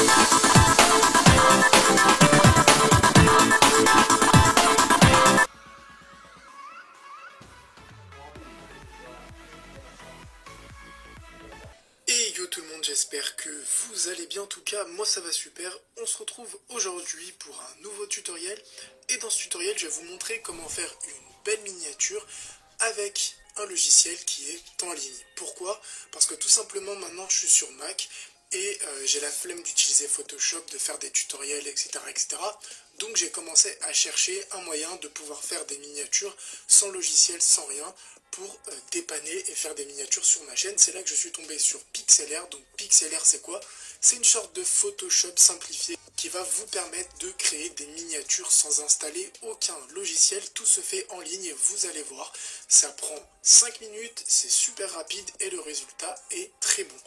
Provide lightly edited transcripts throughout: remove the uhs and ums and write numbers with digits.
Et yo tout le monde, j'espère que vous allez bien. En tout cas, moi ça va super. On se retrouve aujourd'hui pour un nouveau tutoriel. Et dans ce tutoriel, je vais vous montrer comment faire une belle miniature avec un logiciel qui est en ligne. Pourquoi? Parce que tout simplement maintenant je suis sur Mac et j'ai la flemme d'utiliser Photoshop, de faire des tutoriels, etc. etc. Donc j'ai commencé à chercher un moyen de pouvoir faire des miniatures sans logiciel, sans rien, pour dépanner et faire des miniatures sur ma chaîne. C'est là que je suis tombé sur Pixlr. Donc Pixlr c'est quoi? C'est une sorte de Photoshop simplifié qui va vous permettre de créer des miniatures sans installer aucun logiciel. Tout se fait en ligne et vous allez voir, ça prend 5 minutes, c'est super rapide et le résultat est très bon.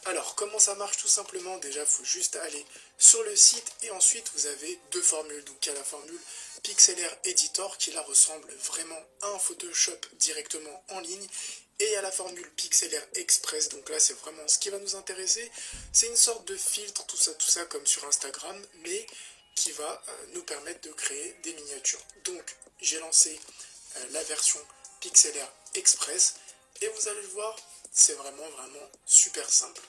Alors comment ça marche? Tout simplement, déjà il faut juste aller sur le site et ensuite vous avez deux formules. Donc il y a la formule Pixlr Editor qui là ressemble vraiment à un Photoshop directement en ligne, et il y a la formule Pixlr Express. Donc là c'est vraiment ce qui va nous intéresser. C'est une sorte de filtre, tout ça comme sur Instagram, mais qui va nous permettre de créer des miniatures. Donc j'ai lancé la version Pixlr Express et vous allez le voir, c'est vraiment super simple.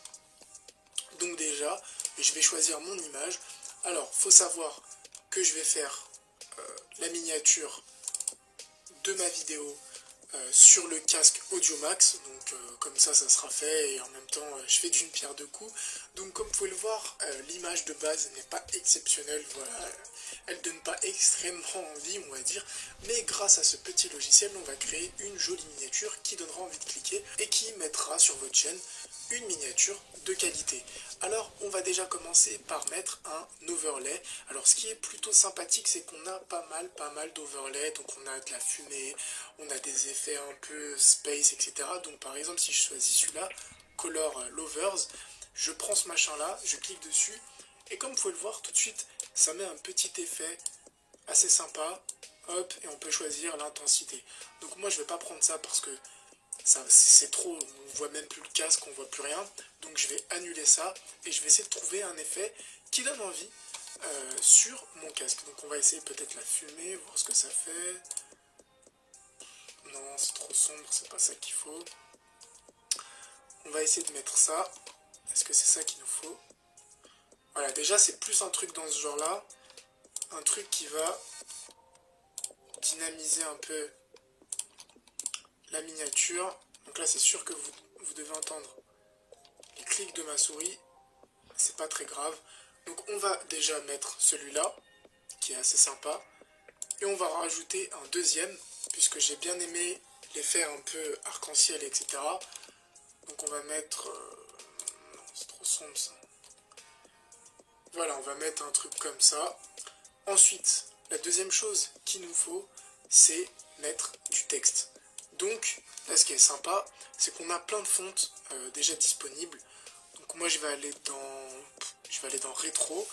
Donc déjà, je vais choisir mon image. Alors, faut savoir que je vais faire la miniature de ma vidéo sur le casque Audiomax. Donc comme ça sera fait, et en même temps je fais d'une pierre deux coups. Donc comme vous pouvez le voir, l'image de base n'est pas exceptionnelle, voilà, elle donne pas extrêmement envie on va dire, mais grâce à ce petit logiciel on va créer une jolie miniature qui donnera envie de cliquer et qui mettra sur votre chaîne une miniature de qualité. Alors on va déjà commencer par mettre un overlay. Alors ce qui est plutôt sympathique, c'est qu'on a pas mal d'overlay. Donc on a de la fumée, on a des effets un peu space, etc. Donc par exemple si je choisis celui-là, Color Lovers, je prends ce machin là, je clique dessus et comme vous pouvez le voir tout de suite, ça met un petit effet assez sympa. Hop, et on peut choisir l'intensité. Donc moi je vais pas prendre ça parce que c'est trop, on voit même plus le casque, on voit plus rien. Donc je vais annuler ça et je vais essayer de trouver un effet qui donne envie sur mon casque. Donc on va essayer peut-être la fumée, voir ce que ça fait. Non, c'est trop sombre, c'est pas ça qu'il faut. On va essayer de mettre ça. Est-ce que c'est ça qu'il nous faut? Voilà, déjà c'est plus un truc dans ce genre là, un truc qui va dynamiser un peu la miniature. Donc là c'est sûr que vous devez entendre les clics de ma souris, c'est pas très grave. Donc on va déjà mettre celui-là, qui est assez sympa, et on va rajouter un deuxième, puisque j'ai bien aimé l'effet un peu arc-en-ciel, etc. Donc on va mettre... non, c'est trop sombre ça. Voilà, on va mettre un truc comme ça. Ensuite, la deuxième chose qu'il nous faut, c'est mettre du texte. Donc, là ce qui est sympa, c'est qu'on a plein de fontes déjà disponibles. Donc moi je vais aller dans rétro.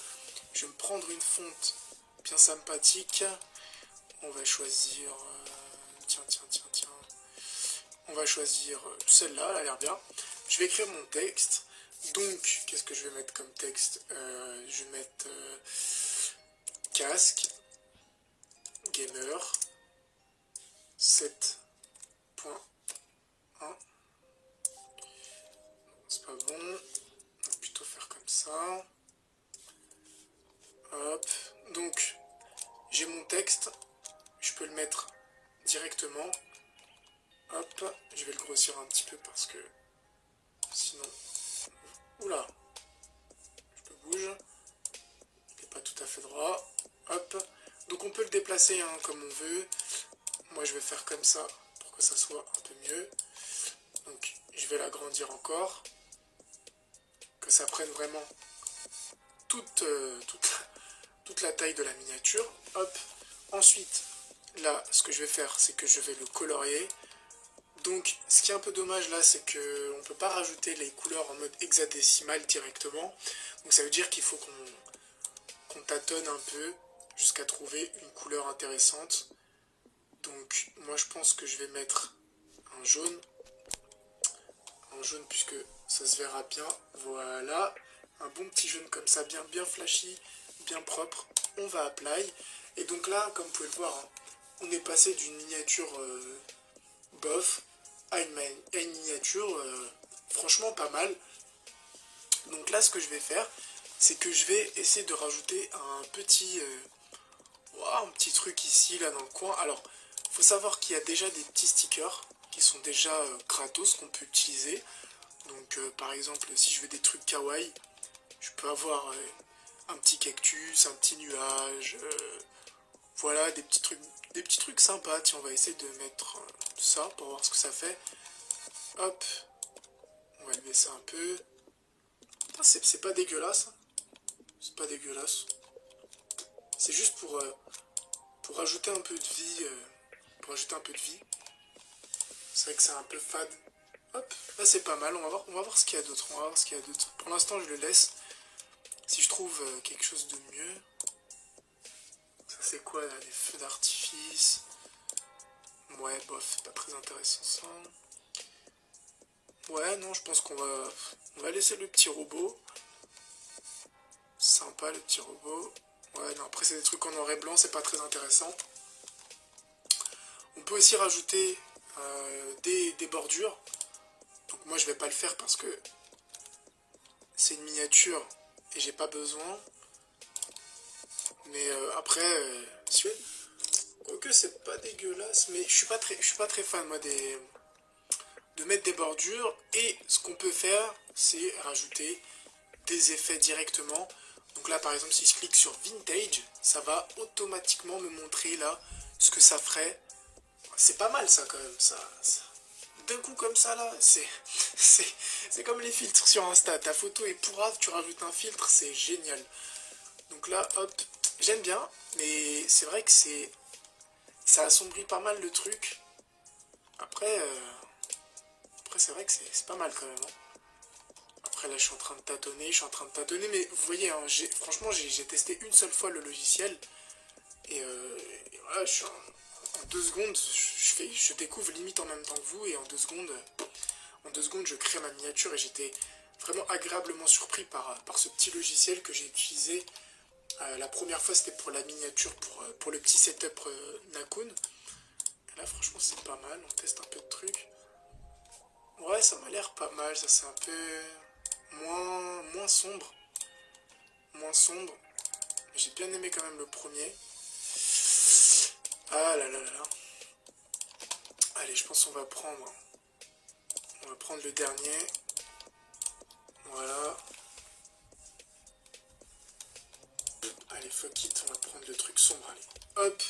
Je vais me prendre une fonte bien sympathique. On va choisir... tiens. On va choisir celle-là, elle a l'air bien. Je vais écrire mon texte. Donc, qu'est-ce que je vais mettre comme texte? Je vais mettre casque, gamer, 7.1. C'est pas bon. On va plutôt faire comme ça. Hop. Donc, j'ai mon texte. Je peux le mettre directement. Hop. Je vais le grossir un petit peu parce que sinon... Oula. Je me bouge. Il n'est pas tout à fait droit. Hop. Donc on peut le déplacer hein, comme on veut. Moi je vais faire comme ça pour que ça soit un peu mieux. Donc je vais l'agrandir encore. Que ça prenne vraiment toute la taille de la miniature. Hop. Ensuite, là, ce que je vais faire, c'est que je vais le colorier. Donc, ce qui est un peu dommage là, c'est qu'on ne peut pas rajouter les couleurs en mode hexadécimal directement. Donc ça veut dire qu'il faut qu'on tâtonne un peu jusqu'à trouver une couleur intéressante. Donc, moi je pense que je vais mettre un jaune. Un jaune puisque ça se verra bien. Voilà. un bon petit jaune comme ça, bien flashy, bien propre. On va apply. Et donc là, comme vous pouvez le voir, hein, on est passé d'une miniature bof à une miniature franchement pas mal. Donc là, ce que je vais faire, c'est que je vais essayer de rajouter un petit truc ici, là dans le coin. Alors, faut savoir qu'il y a déjà des petits stickers qui sont déjà gratos qu'on peut utiliser. Donc par exemple, si je veux des trucs kawaii, je peux avoir un petit cactus, un petit nuage, voilà, des petits trucs sympas. Tiens, on va essayer de mettre ça pour voir ce que ça fait. Hop, on va lever ça un peu. C'est pas dégueulasse, c'est pas dégueulasse. C'est juste pour ajouter un peu de vie, C'est vrai que c'est un peu fade. Hop, là c'est pas mal, on va voir ce qu'il y a d'autre, Pour l'instant je le laisse. Si je trouve quelque chose de mieux. Ça c'est quoi là, des feux d'artifice. Ouais, bof, c'est pas très intéressant ça. Ouais, non, je pense on va laisser le petit robot. Sympa le petit robot. Ouais, non, après c'est des trucs en noir et blanc, c'est pas très intéressant. On peut aussi rajouter des bordures. Donc moi je vais pas le faire parce que c'est une miniature et j'ai pas besoin. Mais après, quoique c'est pas dégueulasse, mais je suis pas très fan moi de mettre des bordures. Et ce qu'on peut faire, c'est rajouter des effets directement. Donc là par exemple si je clique sur Vintage, ça va automatiquement me montrer là ce que ça ferait. C'est pas mal ça quand même, ça d'un coup comme ça là, c'est comme les filtres sur Insta. Ta photo est pourrave, tu rajoutes un filtre, c'est génial. Donc là, hop, j'aime bien, mais c'est vrai que ça assombrit pas mal le truc. Après c'est vrai que c'est pas mal quand même. Hein. Après là, je suis en train de tâtonner, mais vous voyez, hein, franchement, j'ai testé une seule fois le logiciel. Et voilà, je suis en 2 secondes, je découvre limite en même temps que vous, et en 2 secondes, je crée ma miniature, et j'étais vraiment agréablement surpris par ce petit logiciel que j'ai utilisé. La première fois, c'était pour la miniature, pour le petit setup Nakun. Et là, franchement, c'est pas mal, on teste un peu de trucs. Ouais, ça m'a l'air pas mal, ça c'est un peu moins sombre. Moins sombre. J'ai bien aimé quand même le premier. Ah là là là là. Allez, je pense qu'on va prendre le dernier. Voilà. Allez, fuck it, on va prendre le truc sombre. Allez, hop.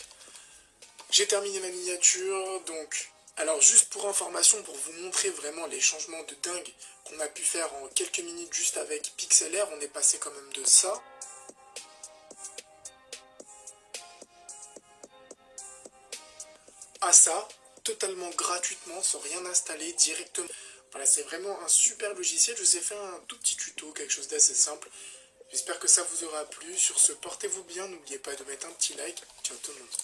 J'ai terminé ma miniature, donc... Alors, juste pour information, pour vous montrer vraiment les changements de dingue qu'on a pu faire en quelques minutes juste avec Pixelaire, on est passé quand même de ça à ça, totalement gratuitement, sans rien installer directement. Voilà, c'est vraiment un super logiciel. Je vous ai fait un tout petit tuto, quelque chose d'assez simple. J'espère que ça vous aura plu. Sur ce, portez-vous bien. N'oubliez pas de mettre un petit like. Ciao tout le monde.